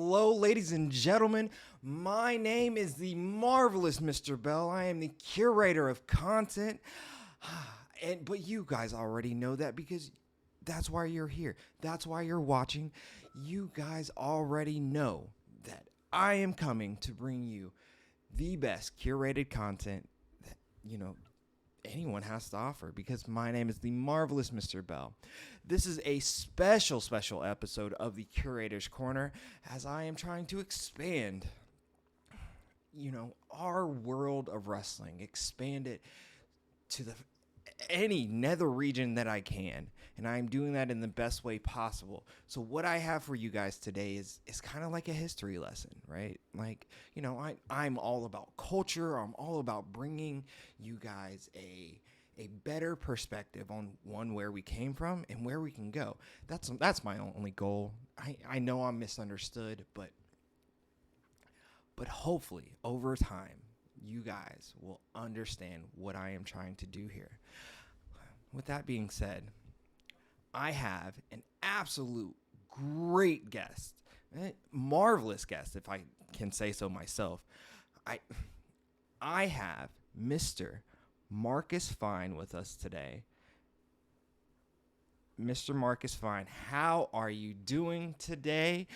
hello, ladies and gentlemen. My name is the marvelous Mr. Bell. I am the curator of content. But you guys already know that because that's why you're here. That's why you're watching. You guys already know that I am coming to bring you the best curated content that, anyone has to offer because my name is the marvelous Mr. Bell. This is a special episode of the Curators Corner as I am trying to expand, our world of wrestling, expand it to any nether region that I can, and I'm doing that in the best way possible. So what I have for you guys today is kind of like a history lesson, right? Like, I'm all about culture. I'm all about bringing you guys a better perspective on where we came from and where we can go. That's my only goal. I know I'm misunderstood, but hopefully over time you guys will understand what I am trying to do here. With that being said, I have an absolute great guest, marvelous guest, if I can say so myself. I have Mr. Marcus Fine with us today. Mr. Marcus Fine, how are you doing today?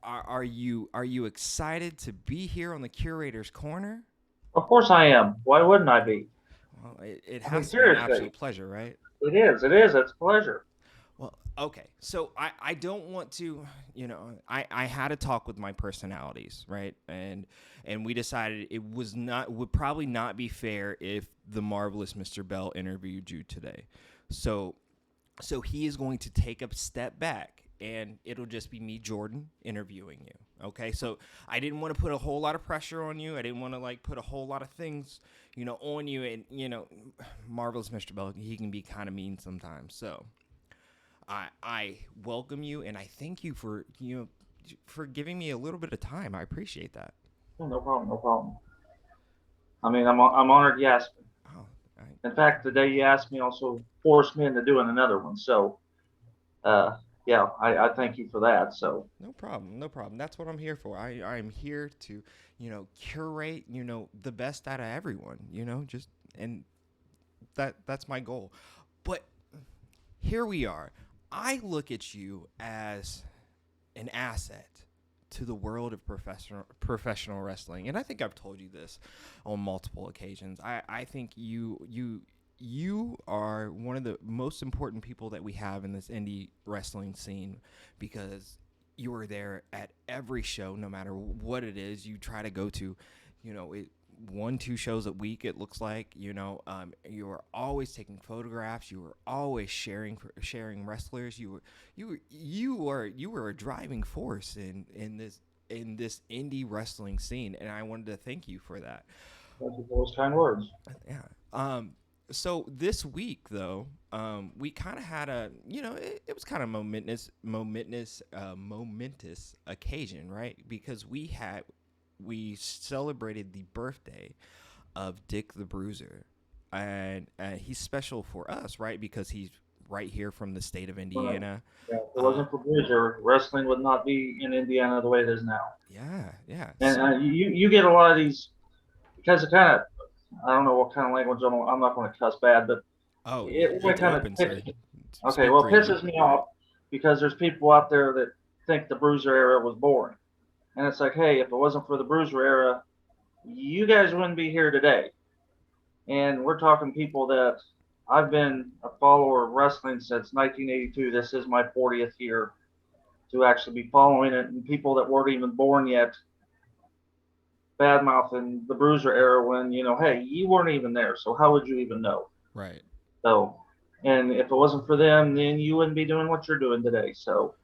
Are you excited to be here on the Curator's Corner? Of course I am. Why wouldn't I be? Well, it I mean, has to be an seriously, absolute pleasure, right? it is. It is. It's a pleasure. Well, okay. So I don't want to, I had a talk with my personalities, right? And we decided would probably not be fair if the marvelous Mr. Bell interviewed you today. So he is going to take a step back and it'll just be me, Jordan, interviewing you. Okay. So I didn't want to put a whole lot of pressure on you. I didn't want to put a whole lot of things, on you. And, marvelous Mr. Bell, he can be kind of mean sometimes. So I welcome you and I thank you for giving me a little bit of time. I appreciate that. Oh, no problem. No problem. I mean, I'm honored you asked me. Oh, In fact, the day you asked me also forced me into doing another one. So, uh, yeah, I thank you for that. So, no problem. No problem. That's what I'm here for. I'm here to, curate, the best out of everyone, just and that's my goal. But here we are. I look at you as an asset to the world of professional wrestling, and I think I've told you this on multiple occasions. I think you are one of the most important people that we have in this indie wrestling scene because you are there at every show, no matter what it is you try to go to. It 1-2 shows a week, it looks like. You are always taking photographs. You are always sharing wrestlers. You are a driving force in this indie wrestling scene, and I wanted to thank you for that. thank you for those kind words. Yeah. So this week, though, we kind of had it was kind of momentous occasion, right? Because we celebrated the birthday of Dick the Bruiser, and he's special for us, right? Because he's right here from the state of Right. Indiana. Yeah, if it Uh, wasn't for Bruiser, wrestling would not be in Indiana the way it is now. yeah. And So, you get a lot of these because it kind of I don't know what kind of language I'm not going to cuss bad, but oh, it really it's kind of open, sir. pisses. Okay, Speak well, it freely. pisses me off because there's people out there that think the Bruiser era was boring, and it's like, hey, if it wasn't for the Bruiser era, you guys wouldn't be here today. And we're talking people that I've been a follower of wrestling since 1982. This is my 40th year to actually be following it, and people that weren't even born yet bad mouthing the Bruiser era when hey, you weren't even there, so how would you even know? Right. So, and if it wasn't for them, then you wouldn't be doing what you're doing today. So,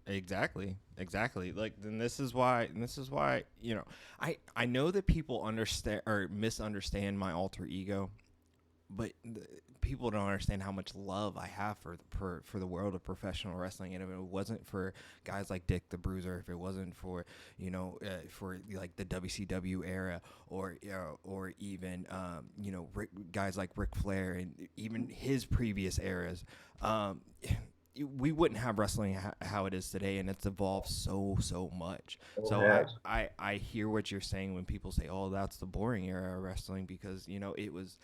Exactly. Like, then this is why, I know that people understand or misunderstand my alter ego, but people don't understand how much love I have for the world of professional wrestling. And if it wasn't for guys like Dick the Bruiser, if it wasn't for for like the WCW era, or even guys like Ric Flair and even his previous eras, we wouldn't have wrestling how it is today, and it's evolved so much. It So has. I hear what you're saying when people say, "Oh, that's the boring era of wrestling," because it was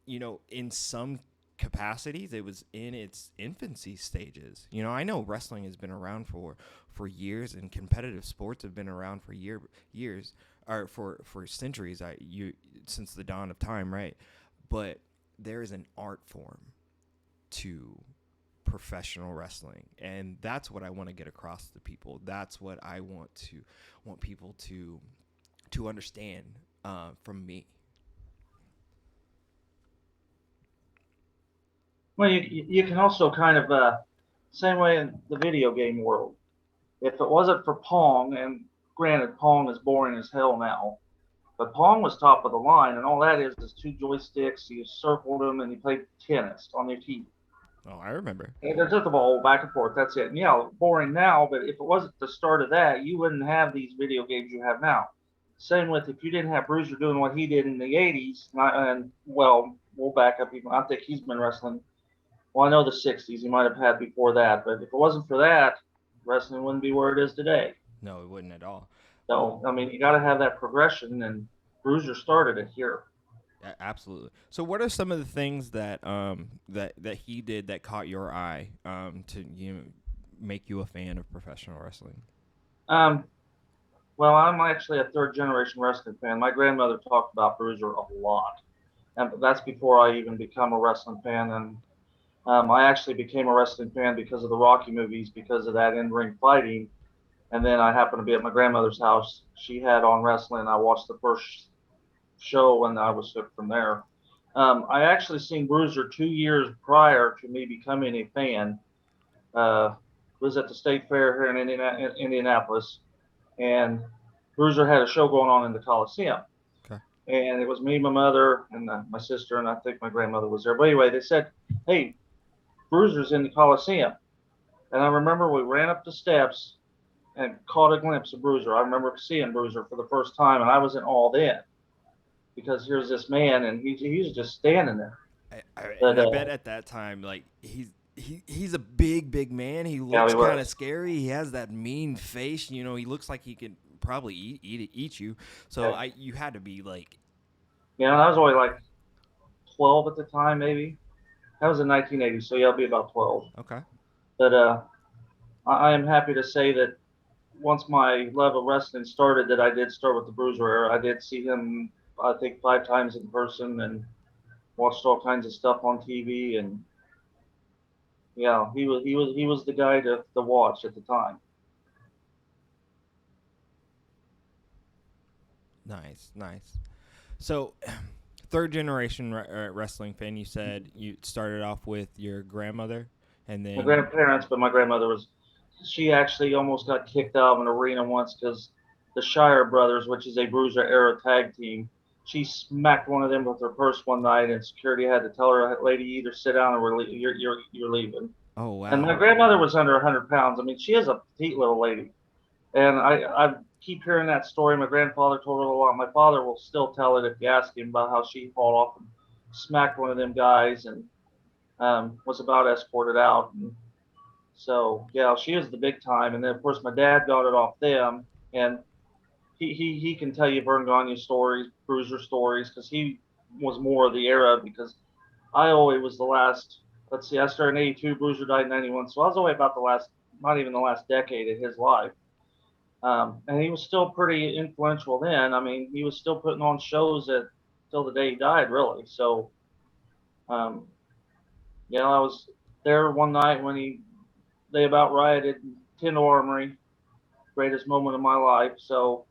in some capacities it was in its infancy stages. I know wrestling has been around for years, and competitive sports have been around for years, or for centuries. Since the dawn of time, right? But there is an art form to professional wrestling, and that's what I want to get across to people. That's what I want people to understand from me. Well, you can also kind of same way in the video game world. If it wasn't for Pong, and granted, Pong is boring as hell now, but Pong was top of the line, and all that is two joysticks. You circled them, and you played tennis on your TV. Oh, I remember. And there's just a ball back and forth. That's it. And yeah, boring now, but if it wasn't the start of that, you wouldn't have these video games you have now. Same with if you didn't have Bruiser doing what he did in the 80s, and well, we'll back up even. I think he's been wrestling. Well, I know the 60s he might have had before that, but if it wasn't for that, wrestling wouldn't be where it is today. No, it wouldn't at all. So, I mean, you got to have that progression, and Bruiser started it here. Absolutely. So, what are some of the things that he did that caught your eye to make you a fan of professional wrestling? Um, well, I'm actually a third generation wrestling fan. My grandmother talked about Bruiser a lot, and that's before I even become a wrestling fan. And I actually became a wrestling fan because of the Rocky movies, because of that in-ring fighting. And then I happened to be at my grandmother's house. She had on wrestling. I watched the first show, and I was hooked from there. I actually seen Bruiser 2 years prior to me becoming a fan. Was at the State Fair here in Indianapolis, and Bruiser had a show going on in the Coliseum. Okay. And it was me, my mother, and my sister, and I think my grandmother was there. But anyway, they said, "Hey, Bruiser's in the Coliseum." And I remember we ran up the steps and caught a glimpse of Bruiser. I remember seeing Bruiser for the first time, and I was in awe then, because here's this man, and he's just standing there. And But I bet at that time, like he's a big man. He yeah, looks he kind of was. scary. He has that mean face. He looks like he could probably eat you. So Okay. you had to be like, I was only like 12 at the time, maybe. That was in 1980, so yeah, I'll be about 12. okay. But I am happy to say that once my love of wrestling started, that I did start with the Bruiser era. I did see him, I think, 5 times in person, and watched all kinds of stuff on TV. And yeah, he was the guy to watch at the time. Nice. So, third generation wrestling fan. You said you started off with your grandmother, and My then grandparents, but my grandmother was, she actually almost got kicked out of an arena once because the Shire Brothers, which is a Bruiser era tag team, she smacked one of them with her purse one night, and security had to tell her, "Lady, either sit down or you're leaving." oh And my wow, grandmother was under 100 pounds. I mean, she is a petite little lady. And I keep hearing that story. My grandfather told it a lot. My father will still tell it if you ask him about how she hauled off and smacked one of them guys, and was about escorted out. And so, yeah, she is the big time. And then, of course, my dad got it off them. And he can tell you Vern Gagne stories, Bruiser stories, because he was more of the era. Because I always was the last. Let's see, I started in '82. Bruiser died in '91, so I was only about the last, not even the last decade of his life. And he was still pretty influential then. I mean, he was still putting on shows till the day he died, really. So, um, I was there one night when they about rioted in Tyndall Armory, greatest moment of my life. So,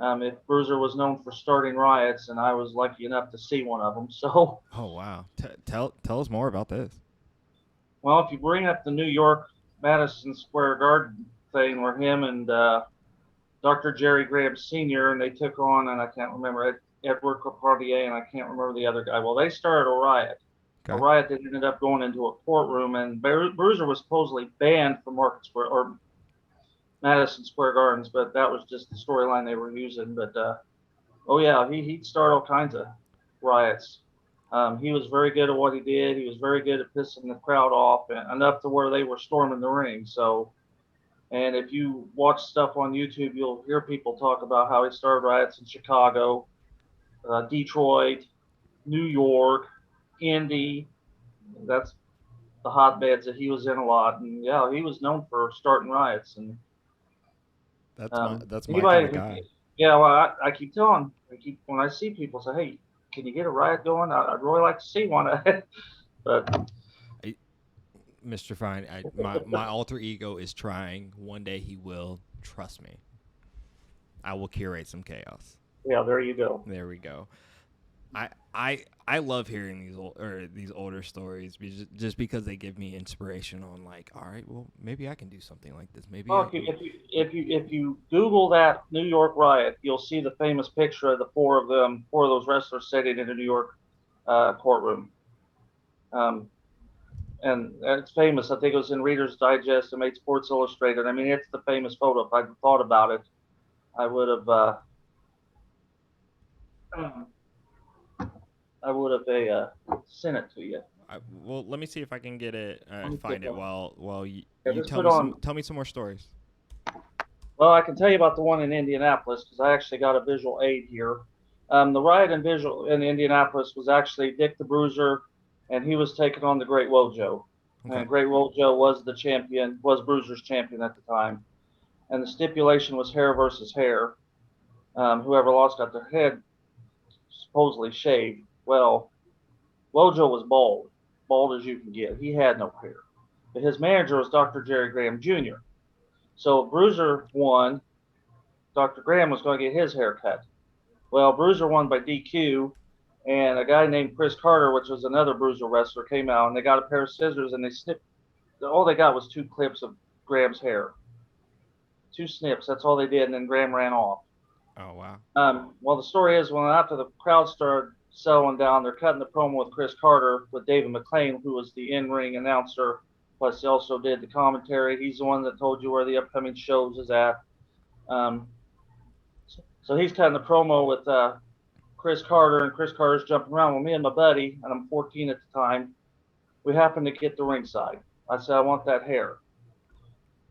if Bruiser was known for starting riots, and I was lucky enough to see one of them. So, oh wow. Tell us more about this. well, if you bring up the New York Madison Square Garden thing where him and Dr. Jerry Graham Sr., and they took on, and I can't remember, Edward Carpentier, and I can't remember the other guy. Well, they started a Okay. riot that ended up going into a courtroom, and Bruiser was supposedly banned from Market Square or Madison Square Gardens, but that was just the storyline they were using. But oh yeah, he'd start all kinds of riots. He was very good at what he did. He was very good at pissing the crowd off, and enough to where they were storming the ring. So, and if you watch stuff on YouTube, you'll hear people talk about how he started riots in Chicago, Detroit, New York, Indy. That's the hotbeds that he was in a lot. And yeah, he was known for starting riots. And That's my kind anybody, of guy. yeah, well, I keep telling, I keep when I see people say, hey, can you get a riot going? I'd really like to see one. But I, Mr. Fine, my alter ego is trying. One day he will. Trust me. I will curate some chaos. yeah, there you go. There we go. I love hearing these older stories just because they give me inspiration on like, all right, well, maybe I can do something like this. Maybe Well, if you Google that New York riot, you'll see the famous picture of the four of them, four of those wrestlers sitting in a New York courtroom. Um, and it's famous. I think it was in Reader's Digest and made Sports Illustrated. I mean, it's the famous photo. If I'd thought about it, I would have. I would have sent it to you. well, let me see if I can get it, Let me find get it one. while Yeah, you just put on. tell me some more stories. Well, I can tell you about the one in Indianapolis because I actually got a visual aid here. The riot in Indianapolis was actually Dick the Bruiser, and he was taking on the Great Wojo. Okay. And Great Wojo was the champion, was Bruiser's champion at the time. And the stipulation was hair versus hair. Whoever lost got their head supposedly shaved. Well, Wojo was bald as you can get. He had no hair. But his manager was Dr. Jerry Graham Jr. So Bruiser won. Dr. Graham was going to get his hair cut. Well, Bruiser won by DQ, and a guy named Chris Carter, which was another Bruiser wrestler, came out and they got a pair of scissors and they snipped. All they got was two clips of Graham's hair, two snips. That's all they did, and then Graham ran off. Oh wow. Well, the story is when after the crowd started settling down, they're cutting the promo with Chris Carter with David McLean, who was the in-ring announcer. Plus, he also did the commentary. He's the one that told you where the upcoming shows is at. Um, so he's cutting the promo with Chris Carter, and Chris Carter's jumping around. Well, me and my buddy, and I'm 14 at the time, we happened to get the ringside. I said, I want that hair.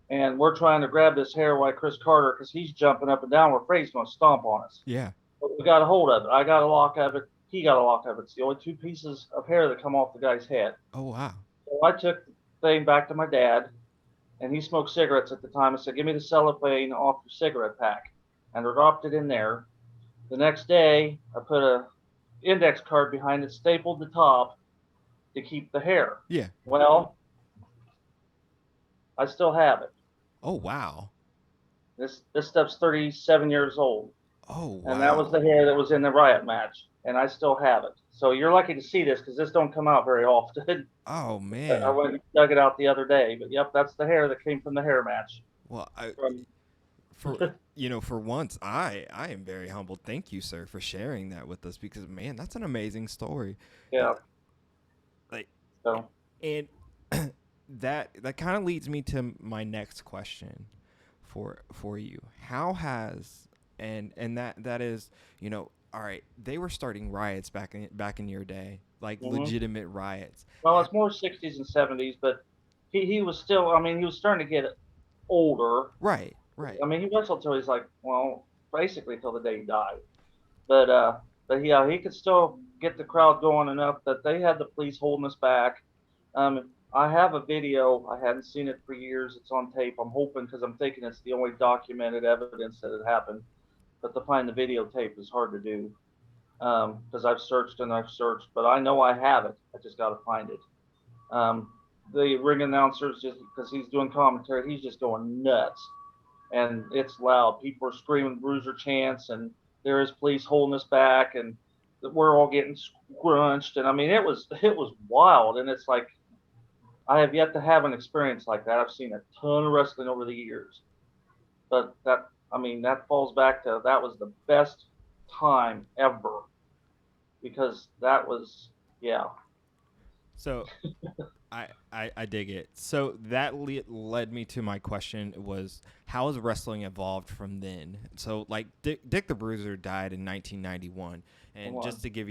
And we're trying to grab this hair while Chris Carter, because he's jumping up and down. We're afraid he's going to stomp on us. Yeah. But we got a hold of it. I got a lock of it. He got a lock of it. It's the only two pieces of hair that come off the guy's head. Oh wow. So I took the thing back to my dad, and he smoked cigarettes at the time. I said, give me the cellophane off your cigarette pack. And I dropped it in there. The next day, I put a index card behind it, stapled the top to keep the hair. Yeah. Well, I still have it. Oh wow. This stuff's 37 years old. Oh wow. And that was the hair that was in the riot match, and I still have it. So you're lucky to see this because this don't come out very often. Oh man. I went and dug it out the other day, but yep, that's the hair that came from the hair match. Well, From, for once, I am very humbled. Thank you, sir, for sharing that with us because man, that's an amazing story. yeah. Like, So and that kind of leads me to my next question for you. How has and that is, all right, they were starting riots back in your day, like legitimate riots. well, it's more 60s and 70s, but he was still. I mean, he was starting to get older. Right. Right. I mean, he wrestled till he's like, well, basically till the day he died. But yeah, he could still get the crowd going enough that they had the police holding us back. I have a video. I hadn't seen it for years. It's on tape. I'm hoping because I'm thinking it's the only documented evidence that it happened. But to find the videotape is hard to do because I've searched and I've searched. But I know I have it. I just got to find it. The ring announcer's just because he's doing commentary, he's just going nuts. And it's loud. People are screaming Bruiser chants, and there is police holding us back, and we're all getting scrunched. And I mean, it was wild. And it's like I have yet to have an experience like that. I've seen a ton of wrestling over the years, but that falls back to that was the best time ever because that was yeah. So I dig it. So that led me to my question was how has wrestling evolved from then? So like Dick the Bruiser died in 1991, and just to give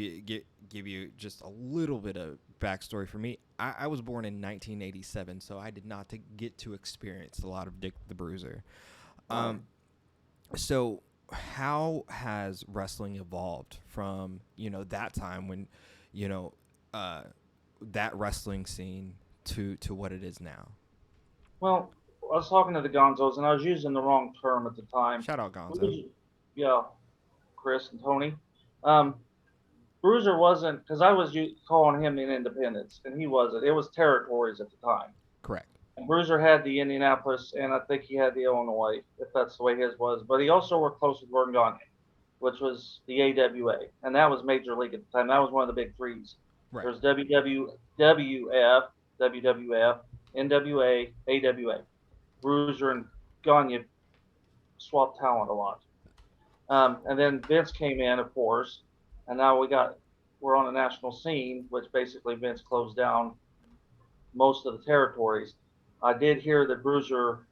give you just a little bit of backstory for me. I was born in 1987, so I did not get to experience a lot of Dick the Bruiser. Right. So how has wrestling evolved from, that time when, you know, that wrestling scene to what it is now? Well, I was talking to the Gonzos, and I was using the wrong term at the time. Shout out Gonzo. Bruiser, yeah, Chris and Tony. Um, Bruiser wasn't because I was calling him in Independence, and he wasn't. It was territories at the time. Correct. And Bruiser had the Indianapolis, and I think he had the Illinois, if that's the way his was. But he also worked close with Gordon Gagne, which was the AWA, and that was Major League at the time. That was one of the big threes. Right. There's WWF, WWF, NWA, AWA. Bruiser and Gagne swapped talent a lot. And then Vince came in, of course, and now we're on a national scene, which basically Vince closed down most of the territories. I did hear that Bruiser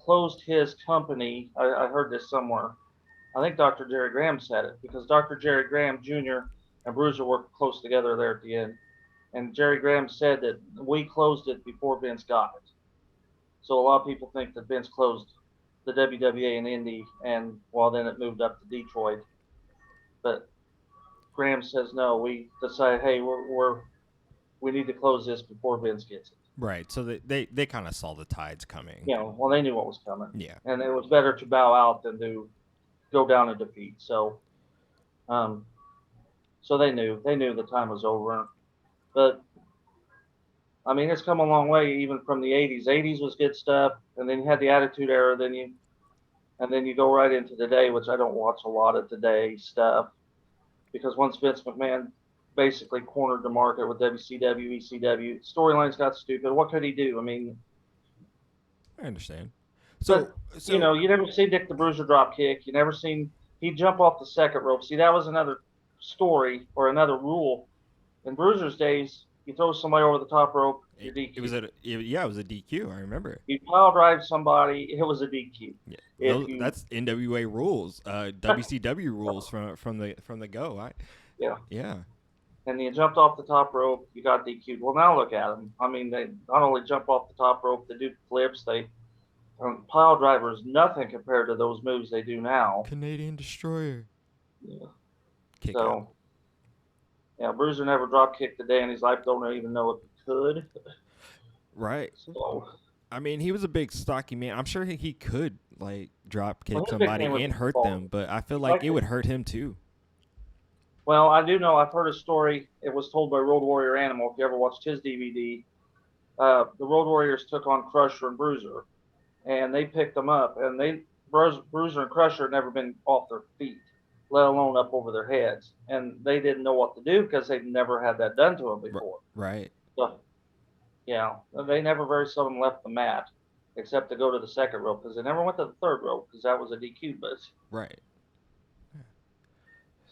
closed his company. I heard this somewhere. I think Dr. Jerry Graham said it because Dr. Jerry Graham Jr. and Bruiser worked close together there at the end. And Jerry Graham said that we closed it before Vince got it. So a lot of people think that Vince closed the WWA in Indy, and well, then it moved up to Detroit. But Graham says no. We decided, hey, we need to close this before Vince gets it. Right. So they kind of saw the tides coming. Well, they knew what was coming. Yeah. And it was better to bow out than to go down in defeat. So, so they knew the time was over. But I mean, it's come a long way, even from the '80s. '80s was good stuff, and then you had the Attitude Era. Then you go right into today, which I don't watch a lot of today stuff, because once Vince McMahon basically cornered the market with WCW, ECW, storylines got stupid. What could he do? I mean, I understand. So you never see Dick the Bruiser drop kick. You never seen he'd jump off the second rope. See, that was another story or another rule. In Bruiser's days, you throw somebody over the top rope, you're DQ. It was a DQ. I remember it. You pile drive somebody, it was a DQ. Yeah, that's NWA rules, WCW rules from the go. Yeah. And you jumped off the top rope, you got DQ'd. Well, now look at them. I mean, they not only jump off the top rope, they do flips. Pile driver is nothing compared to those moves they do now. Canadian Destroyer. Yeah. Kick out. Yeah, Bruiser never drop kicked a day in his life. Don't even know if he could. Right. So, I mean, he was a big, stocky man. I'm sure he could drop kick somebody and hurt them, but I feel like it would hurt him too. Well, I do know. I've heard a story. It was told by Road Warrior Animal. If you ever watched his DVD, the Road Warriors took on Crusher and Bruiser, and they picked them up. And Bruiser and Crusher had never been off their feet, let alone up over their heads, and they didn't know what to do because they'd never had that done to them before. Right. So, they never very seldom left the mat, except to go to the second rope because they never went to the third rope because that was a DQ. But right.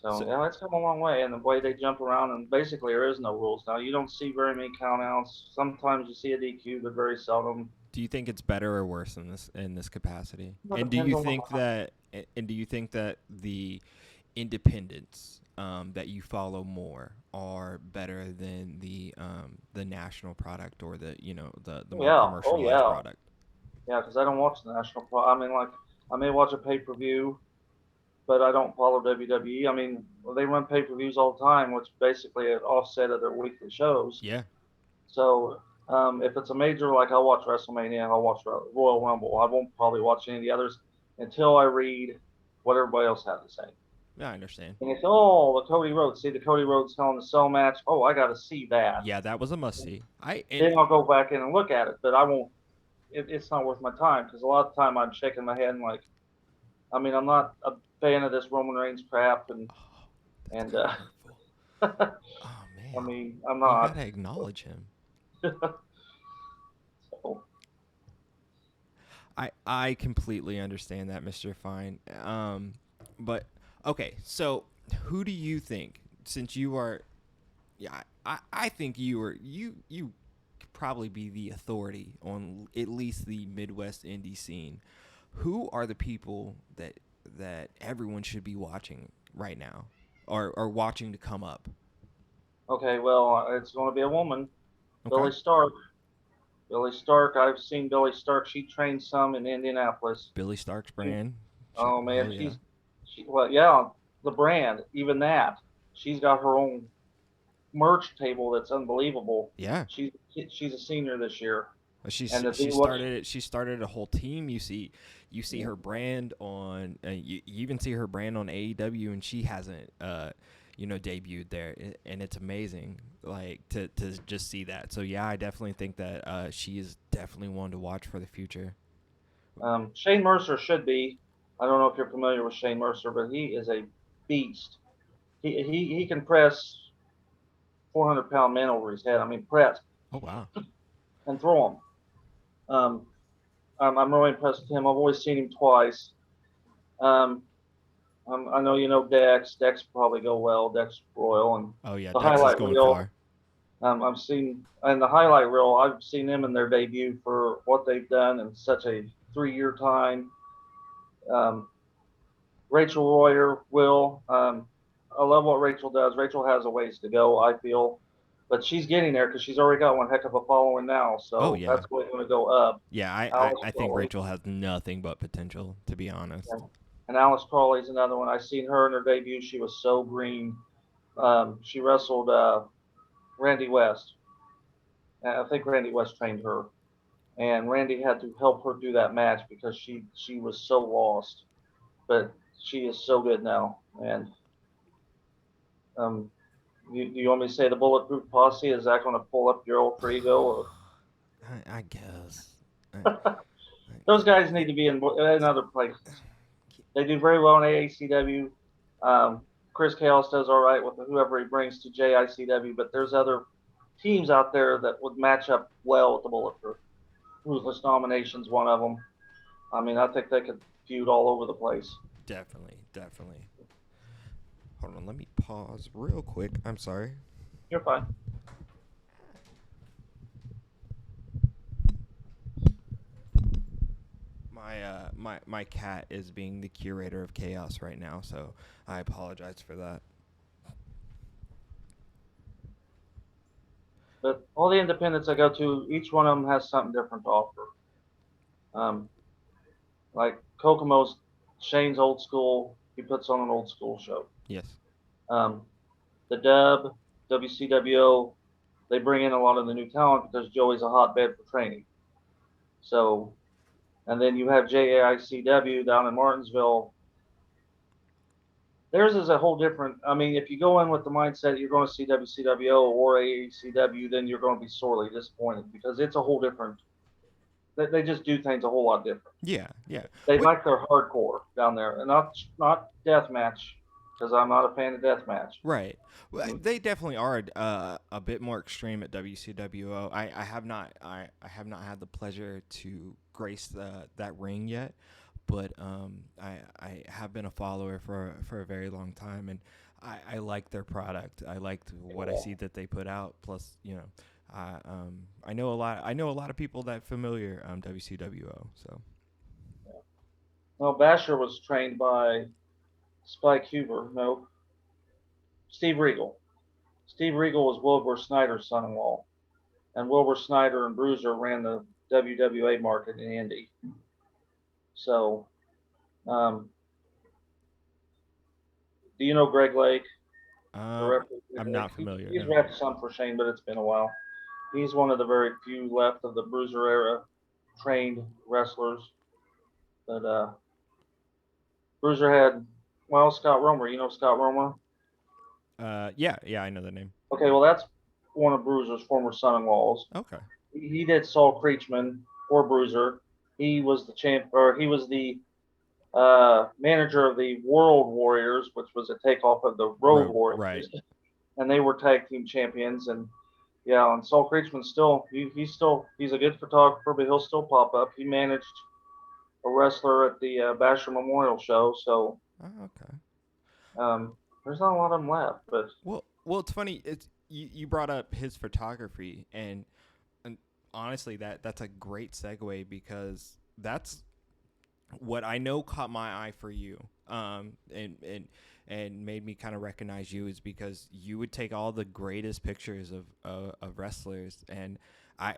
So it's come a long way, and the way they jump around, and basically there is no rules now. You don't see very many countouts. Sometimes you see a DQ, but very seldom. Do you think it's better or worse in this capacity? And do you think that the independents that you follow more are better than the national product or the more commercialized product? Yeah, because I don't watch the national product. I mean, like I may watch a pay-per-view, but I don't follow WWE. I mean, they run pay-per-views all the time, which basically an offset of their weekly shows. Yeah. So if it's a major, like I'll watch WrestleMania, I'll watch Royal Rumble. I won't probably watch any of the others until I read what everybody else has to say. Yeah, I understand. And it's the Cody Rhodes. See the Cody Rhodes Hell in a Cell match. Oh, I got to see that. Yeah, that was a must see. Then I'll go back in and look at it, but I won't. It's not worth my time because a lot of the time I'm shaking my head and like, I mean, I'm not a fan of this Roman Reigns crap and. Oh man. I mean, I'm not. You gotta acknowledge him. So. I completely understand that, Mr. Fine. But okay, so who do you think, since you are, I think you could probably be the authority on at least the Midwest indie scene. Who are the people that everyone should be watching right now, or watching to come up? Okay, well, it's going to be a woman, Okay. Billy Stark. Billy Stark, I've seen Billy Stark. She trained some in Indianapolis. Billy Stark's She, brand. oh man, Hell yeah. well, yeah, the brand, even that. She's got her own merch table that's unbelievable. Yeah. She's she's a senior this year, She's and the she thing what started it. She started a whole team. You see her brand on. You even see her brand on AEW, and she hasn't debuted there, and it's amazing. Like to just see that. So yeah, I definitely think that she is definitely one to watch for the future. Shane Mercer should be. I don't know if you're familiar with Shane Mercer, but he is a beast. He can press 400-pound men over his head. I mean, press Oh wow. and throw them. Um, I'm really impressed with him. I've only seen him twice. Um, I know you know Dex. Dex probably go well. Dex Royal and Oh yeah, the Dex is highlight going reel. far. I've seen and the highlight reel. I've seen them in their debut for what they've done in such a 3 year time. Um, Rachel Royer will. I love what Rachel does. Rachel has a ways to go, I feel, but she's getting there because she's already got one heck of a following now. Oh So yeah. that's going to go up. Yeah, Alice I think Crawley, Rachel has nothing but potential, to be honest. and, and Alice Crawley's another one. I seen her in her debut. She was so green. She wrestled Randy West. I think Randy West trained her, and Randy had to help her do that match because she was so lost. But she is so good now, and um, do you want me to say the Bulletproof Posse? Is that going to pull up your old ego? Or I guess. those guys need to be in other places. They do very well in AACW. Um, Chris Chaos does all right with whoever he brings to JICW, but there's other teams out there that would match up well with the Bulletproof. Ruthless Domination's one of them. I mean, I think they could feud all over the place. Definitely, definitely. Hold on, let me pause real quick. I'm sorry. You're fine. My cat is being the curator of chaos right now, so I apologize for that. But all the independents I go to, each one of them has something different to offer. Um, like Kokomo's Shane's old school, he puts on an old school show. Yes. Um, the Dub, WCWO, they bring in a lot of the new talent because Joey's a hotbed for training. So, and then you have JAICW down in Martinsville. Theirs is a whole different. I mean, if you go in with the mindset you're going to see WCWO or AECW, then you're going to be sorely disappointed because it's a whole different. They just do things a whole lot different. Yeah, yeah. They What? like their hardcore down there, and not death match because I'm not a fan of death match. Right. Well, they definitely are a bit more extreme at WCWO. I have not had the pleasure to grace that ring yet, but I have been a follower for a very long time, and I like their product. I liked what I see that they put out. Plus, I know a lot. I know a lot of people that familiar WCWO. So Well, Basher was trained by Spike Huber. No, Steve Regal. Steve Regal was Wilbur Snyder's son-in-law, and Wilbur Snyder and Bruiser ran the WWA market in Indy. So, um, do you know Greg Lake? The um, referee Greg I'm Lake. not familiar. He's No. repped some for Shane, but it's been a while. He's one of the very few left of the Bruiser era trained wrestlers. But Bruiser had, well, Scott Romer. You know Scott Romer? Yeah, yeah, I know the name. Okay, well, that's one of Bruiser's former son-in-laws. Okay. He did Saul Creechman for Bruiser. He was the champ, or he was the manager of the World Warriors, which was a takeoff of the Road Right. Warriors, and they were tag team champions. And yeah, and Saul Creechman he's a good photographer, but he'll still pop up. He managed a wrestler at the Basher Memorial Show, so Oh, okay. there's not a lot of them left. But Well, it's funny. It's you brought up his photography, and honestly, that's a great segue because that's what I know caught my eye for you, and made me kind of recognize you is because you would take all the greatest pictures of wrestlers, and I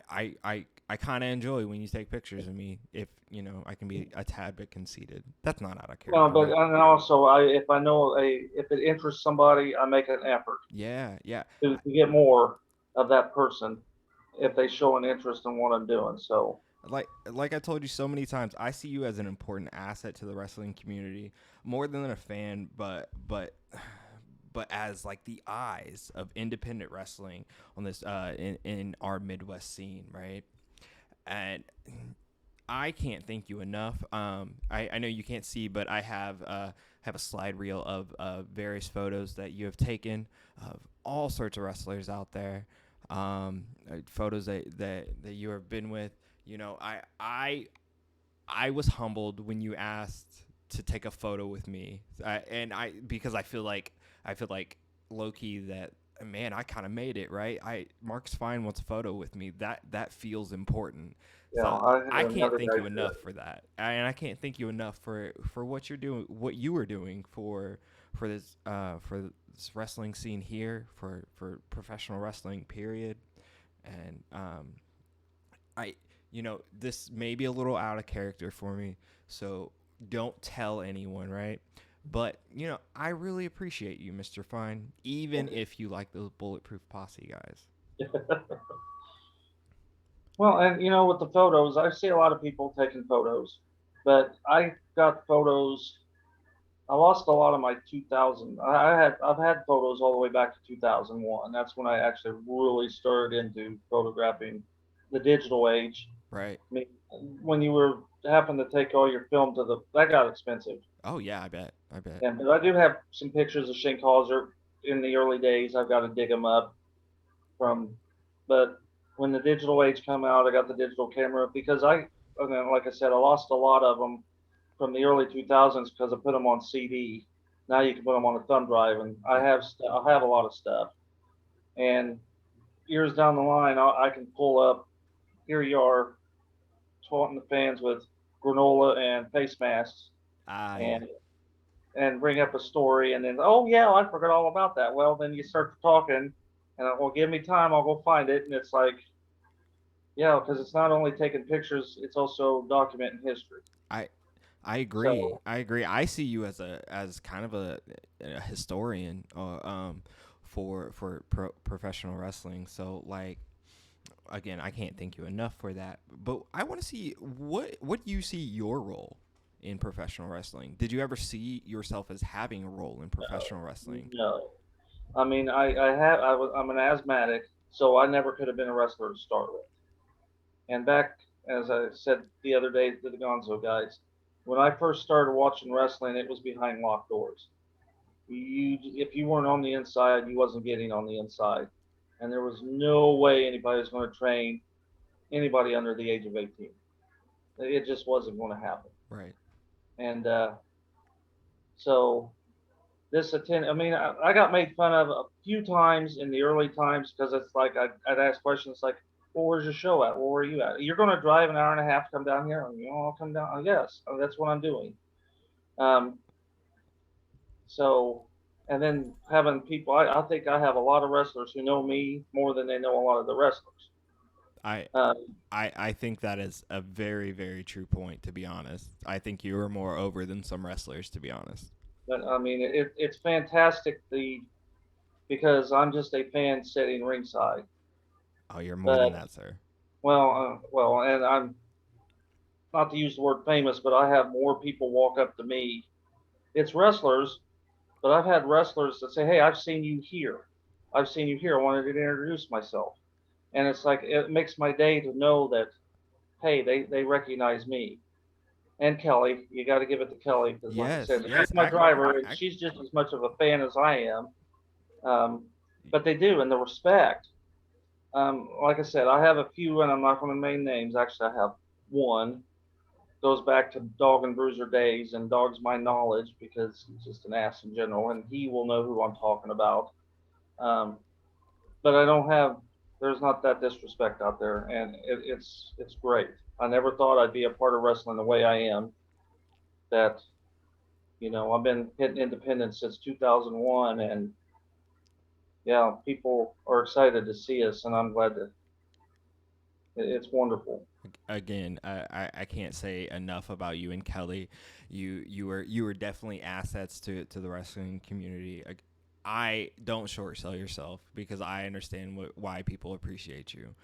kind of enjoy when you take pictures of me. If you know, I can be a tad bit conceited. That's not out of Well, character, but right? and also, if I know if it interests somebody, I make an effort Yeah, yeah. to get more of that person if they show an interest in what I'm doing. So Like I told you so many times, I see you as an important asset to the wrestling community, more than a fan, but as like the eyes of independent wrestling on this in our Midwest scene, right? And I can't thank you enough. I know you can't see, but I have a slide reel of various photos that you have taken of all sorts of wrestlers out there. Photos that you have been with. You know, I was humbled when you asked to take a photo with me, and I because I feel like low key that man I kind of made it right. I Mark's Fine wants a photo with me. That feels important. So I I had can't another thank guy you do enough for that, and I can't thank you enough for what you're doing, what you were doing for this wrestling scene here for professional wrestling period, and I, you know, this may be a little out of character for me, so don't tell anyone, right? But, you know, I really appreciate you, Mr. Fine, even if you like those Bulletproof Posse guys. it. Well, and with the photos, I see a lot of people taking photos, but I got photos. I lost a lot of my 2000. I've had photos all the way back to 2001. That's when I actually really started into photographing the digital age. Right. I mean, when you were having to take all your film to the that got expensive. Oh, yeah, I bet. I bet. And but I do have some pictures of Shane Hauser in the early days. I've got to dig them up from, but when the digital age come out, I got the digital camera because like I said, I lost a lot of them from the early 2000s because I put them on CD. Now you can put them on a thumb drive, and Yep. I have a lot of stuff. And years down the line, I can pull up. Here you are, taunting the fans with granola and face masks, Ah, yeah. and bring up a story, and then oh yeah, I forgot all about that. Well, then you start talking, and well, give me time, I'll go find it, and it's like yeah, because it's not only taking pictures, it's also documenting history. I I agree. So I agree. I see you as as kind of a historian for professional wrestling. So like again, I can't thank you enough for that. But I want to see what do you see your role in professional wrestling? Did you ever see yourself as having a role in professional wrestling? no, I mean I'm an asthmatic, so I never could have been a wrestler to start with. And back, as I said the other day to the Gonzo guys, when I first started watching wrestling, it was behind locked doors. If you weren't on the inside, you wasn't getting on the inside, and there was no way anybody was going to train anybody under the age of 18. It just wasn't going to happen. Right. And so I mean, I got made fun of a few times in the early times because it's like I'd ask questions like, "Well, where's your show at? Well, where are you at? You're going to drive an hour and a half to come down here? I'll come down. Yes, that's what I'm doing." Um, so, and then having people, I think I have a lot of wrestlers who know me more than they know a lot of the wrestlers. I Um, I think that is a very very true point. To be honest, I think you are more over than some wrestlers. To be honest. but I mean, it's fantastic because I'm just a fan sitting ringside. Oh, you're more than But that, sir. and I'm not to use the word famous, but I have more people walk up to me. It's wrestlers, but I've had wrestlers that say, "Hey, I've seen you here. I've seen you here. I wanted to introduce myself." And it's like it makes my day to know that hey, they recognize me. And Kelly, you got to give it to Kelly because, like I Yes, said, she's yes. my driver, and I she's just as much of a fan as I am. Um, but they do, and the respect. Like I said, I have a few, and I'm not going to name names. Actually, I have one goes back to Dog and Bruiser days, and Dog's my knowledge because he's just an ass in general, and he will know who I'm talking about. Um, but I don't have. There's not that disrespect out there, and it's great. I never thought I'd be a part of wrestling the way I am, that, I've been hitting independent since 2001, and yeah, people are excited to see us, and I'm glad that it's wonderful. Again, I can't say enough about you and Kelly. You were definitely assets to the wrestling community. I don't short sell yourself because I understand why people appreciate you,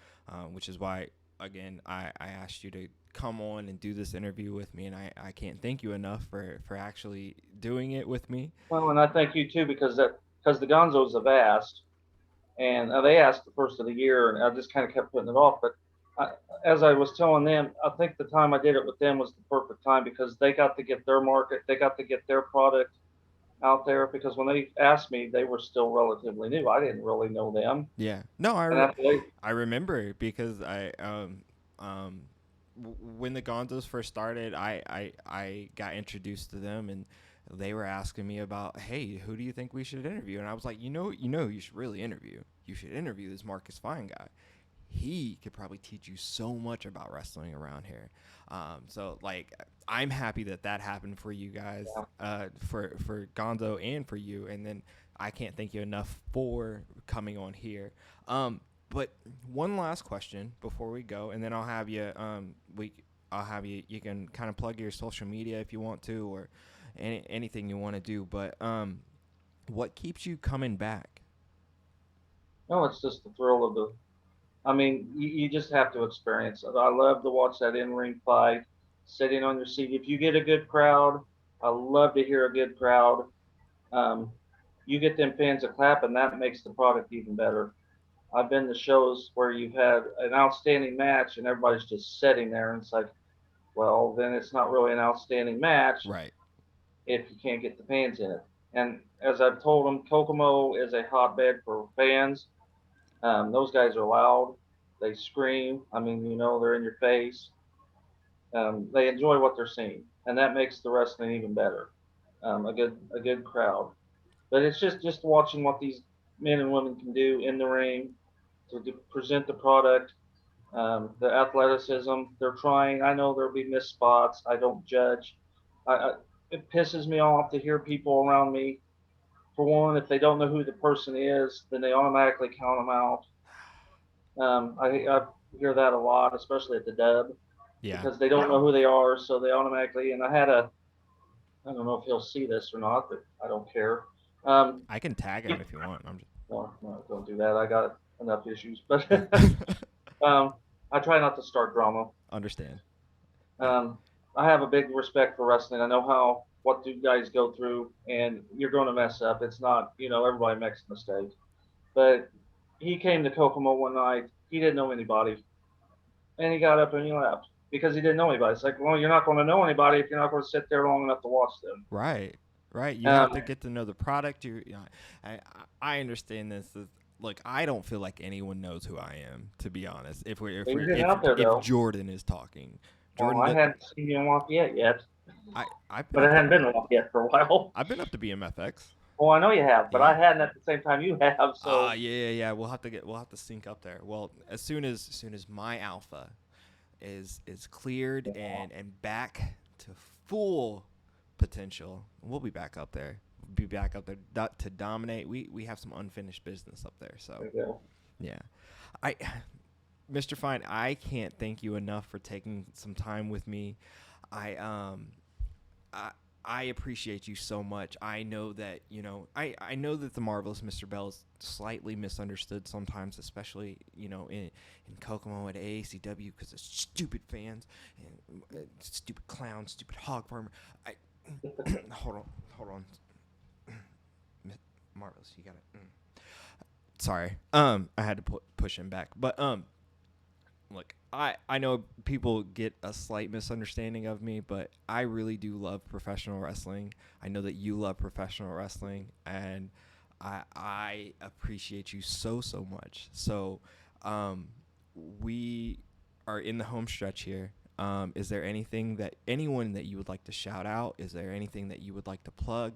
which is why again I asked you to come on and do this interview with me, and I can't thank you enough for actually doing it with me. Well, and I thank you too because the Gonzos have asked, and they asked the first of the year, and I just kind of kept putting it off. But I, as I was telling them, I think the time I did it with them was the perfect time because they got to get their market, they got to get their product out there. Because when they asked me, they were still relatively new. I didn't really know them, Yeah. No, and after they, I remember because um when the Gonzos first started, I got introduced to them and they were asking me about, hey, who do you think we should interview? And I was like, you should really interview. You should interview this Marcus Fine guy. He could probably teach you so much about wrestling around here. So like, I'm happy that happened for you guys, yeah. for Gonzo and for you. And then I can't thank you enough for coming on here. But one last question before we go, and then I'll have you. I'll have you. You can kind of plug your social media if you want to, or anything you want to do. But what keeps you coming back? No, it's just the thrill of the. I mean, you just have to experience it. I love to watch that in-ring fight, sitting on your seat. If you get a good crowd, I love to hear a good crowd. Um, you get them fans to clap, and that makes the product even better. I've been to shows where you've had an outstanding match, and everybody's just sitting there, and it's like, well, then it's not really an outstanding match Right. if you can't get the fans in it. And as I've told them, Kokomo is a hotbed for fans. Those guys are loud. They scream. I mean, they're in your face. They enjoy what they're seeing, and that makes the wrestling even better. A good crowd. But it's just watching what these men and women can do in the ring to present the product, the athleticism. They're trying. I know there'll be missed spots. I don't judge. It pisses me off to hear people around me. For one, if they don't know who the person is, then they automatically count them out. I hear that a lot, especially at the dub, Yeah. because they don't know who they are, so they automatically. And I don't know if he'll see this or not, but I don't care. Um, I can tag him if you want. I'm no, don't do that. I got enough issues, but just I try not to start drama. understand. Yeah. Um, I have a big respect for wrestling. I know what you guys go through, and you're going to mess up. It's not, everybody makes mistakes. But he came to Kokomo one night. He didn't know anybody, and he got up and he left because he didn't know anybody. It's like, well, you're not going to know anybody if you're not going to sit there long enough to watch them. Right. Right. You have Um, to get to know the product. I I understand this. Look, I don't feel like anyone knows who I am, to be honest. you're getting out there If though. Jordan is talking, Well, Jordan, I hadn't seen you in Lafayette yet, I've been but I up to hadn't been in Lafayette for a while. I've been up to BMFX. Well, I know you have, but I Yeah. hadn't at the same time you have. So Yeah. We'll have to sync up there. Well, as soon as my alpha is cleared yeah, and back to full potential, we'll be back up there. Be back up there to dominate. We have some unfinished business up there. So there you go. yeah, I, Mr. Fine, I can't thank you enough for taking some time with me. I I, I appreciate you so much. I know that I know that the marvelous Mr. Bell is slightly misunderstood sometimes, especially in Kokomo at AACW because of stupid fans and stupid clowns, stupid hog farmer. I hold on, marvelous. You got it. Sorry. I had to push him back, but look, I know people get a slight misunderstanding of me, but I really do love professional wrestling. I know that you love professional wrestling, and I appreciate you so much. So, we are in the home stretch here. Is there anyone that you would like to shout out? Is there anything that you would like to plug?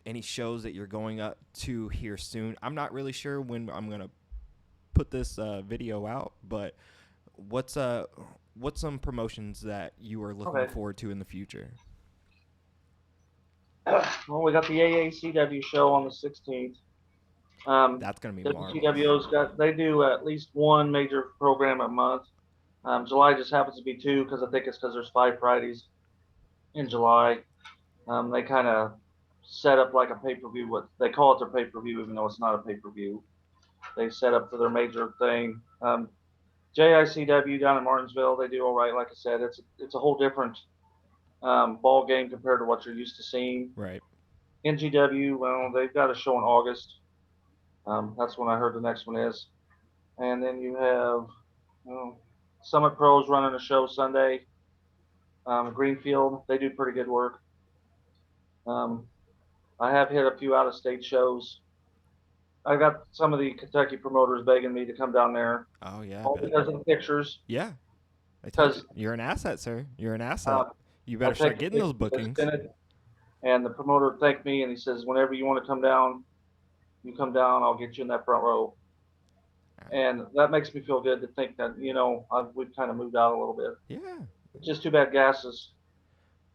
Any shows that you're going up to here soon? I'm not really sure when I'm gonna put this video out, but what's some promotions that you are looking Okay. forward to in the future? Well, we got the AACW show on the 16th. That's gonna be marvelous. WCWO's they do at least one major program a month. July just happens to be two because I think it's because there's 5 Fridays in July. They kind of set up like a pay-per-view. What they call it their pay-per-view, even though it's not a pay-per-view. They set up for their major thing. JICW down in Martinsville, they do all right. Like I said, it's a whole different ball game compared to what you're used to seeing. Right. NGW, well, they've got a show in August. That's when I heard the next one is. And then you have Summit Pros running a show Sunday. Greenfield, they do pretty good work. I have hit a few out of state shows. I got some of the Kentucky promoters begging me to come down there. Oh yeah. All because of the pictures. Yeah. I told you, you're an asset, sir. You're an asset. You better start getting those bookings. And the promoter thanked me, and he says, whenever you want to come down, you come down. I'll get you in that front row. And that makes me feel good to think that we've kind of moved out a little bit. Yeah. It's just too bad gas is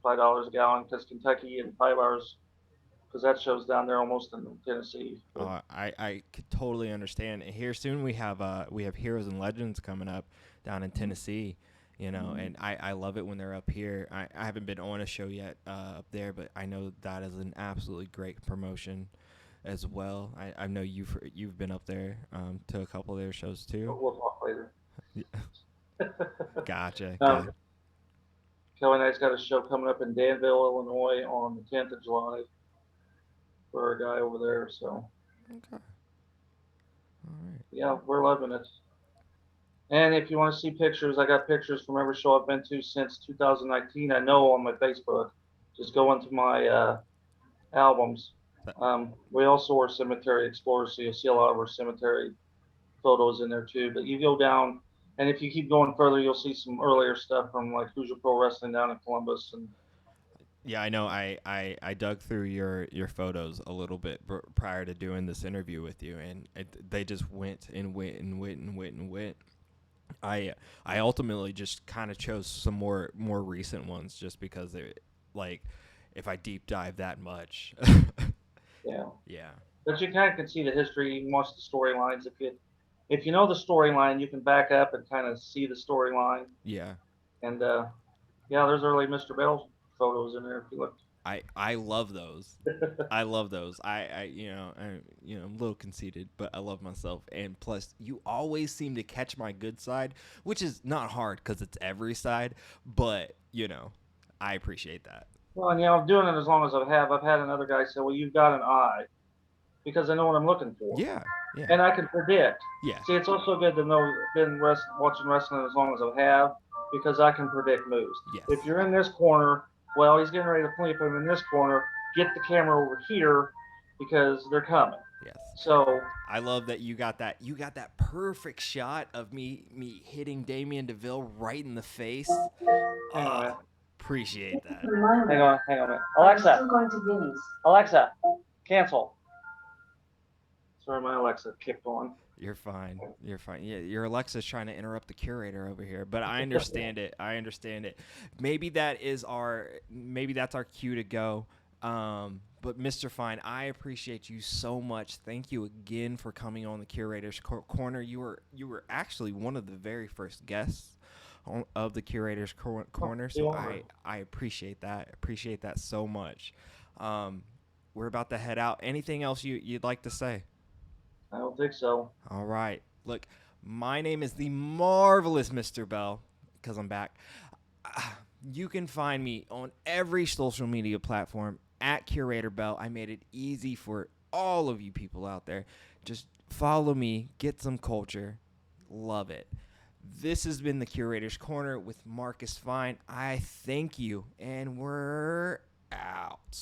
$5 a gallon because Kentucky and 5 hours because that show's down there almost in Tennessee. I could totally understand. Here soon we have Heroes and Legends coming up down in Tennessee, and I love it when they're up here. I haven't been on a show yet up there, but I know that is an absolutely great promotion as well. I know you've been up there to a couple of their shows too. We'll talk later. Gotcha. Kelly and I's got a show coming up in Danville, Illinois on the 10th of July for a guy over there. So, okay. All right. Yeah, we're loving it. And if you want to see pictures, I got pictures from every show I've been to since 2019. I know on my Facebook. Just go into my albums. We also are Cemetery Explorers, so you'll see a lot of our cemetery photos in there too. But you go down, and if you keep going further, you'll see some earlier stuff from like Hoosier Pro Wrestling down in Columbus. And yeah, I know. I dug through your photos a little bit prior to doing this interview with you, and they just went and went and went and went and went. I ultimately just kind of chose some more recent ones just because they like if I deep dive that much. Yeah. Yeah. But you kind of can see the history. You can watch the storylines. If you know the storyline, you can back up and kind of see the storyline. Yeah. And there's early Mr. Bell photos in there if you look. I love those. I love those. I'm a little conceited, but I love myself. And plus, you always seem to catch my good side, which is not hard because it's every side. But I appreciate that. Well, and I'm doing it as long as I've had another guy say, "Well, you've got an eye," because I know what I'm looking for. Yeah. Yeah. And I can predict. Yeah. See, it's also good to know watching wrestling as long as I have because I can predict moves. Yes. If you're in this corner, well, he's getting ready to flip him in this corner. Get the camera over here because they're coming. Yes. So I love that you got that perfect shot of me hitting Damien DeVille right in the face. Appreciate that. Hang on a minute. Alexa, cancel. Sorry, my Alexa kicked on. You're fine. Yeah, your Alexa's trying to interrupt the curator over here, but I understand it. Maybe that's our cue to go. But Mr. Fine, I appreciate you so much. Thank you again for coming on the Curators Corner. You were actually one of the very first guests of the Curators Corner, so I appreciate that. Appreciate that so much. We're about to head out. Anything else you'd like to say? I don't think so. All right. Look, my name is the marvelous Mr. Bell because I'm back. You can find me on every social media platform at Curator Bell. I made it easy for all of you people out there. Just follow me, get some culture. Love it. This has been the Curator's Corner with Marcus Fine. I thank you, and we're out.